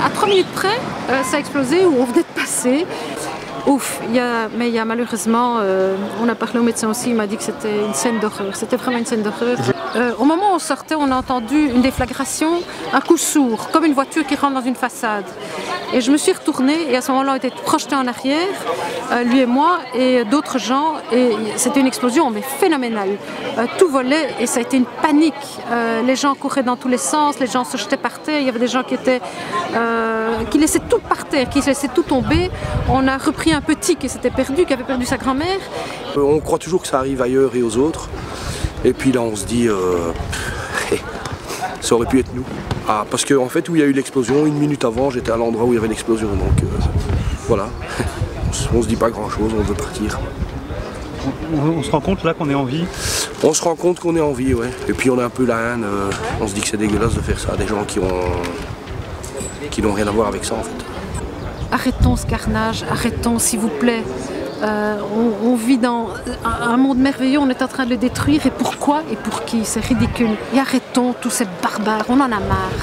À 3 minutes près, ça a explosé où on venait de passer. Ouf, mais il y a malheureusement, on a parlé au médecin aussi, il m'a dit que c'était une scène d'horreur, c'était vraiment une scène d'horreur. Au moment où on sortait, on a entendu une déflagration, un coup sourd, comme une voiture qui rentre dans une façade. Et je me suis retournée et à ce moment-là, on était projetés en arrière, lui et moi et d'autres gens, et c'était une explosion mais phénoménale. Tout volait et ça a été une panique. Les gens couraient dans tous les sens, les gens se jetaient par terre, il y avait des gens qui laissaient tout par terre, qui laissaient tout tomber. On a repris un petit qui s'était perdu, qui avait perdu sa grand-mère. On croit toujours que ça arrive ailleurs et aux autres. Et puis là on se dit, ça aurait pu être nous. Ah, parce qu'en fait où il y a eu l'explosion, 1 minute avant j'étais à l'endroit où il y avait l'explosion. Donc voilà, on se dit pas grand chose, on veut partir. On se rend compte là qu'on est en vie? On se rend compte qu'on est en vie, ouais. Et puis on a un peu la haine, on se dit que c'est dégueulasse de faire ça à des gens qui n'ont rien à voir avec ça en fait. Arrêtons ce carnage, arrêtons s'il vous plaît. On vit dans un monde merveilleux, on est en train de le détruire. Et pourquoi et pour qui? C'est ridicule. Et arrêtons tous ces barbares, on en a marre.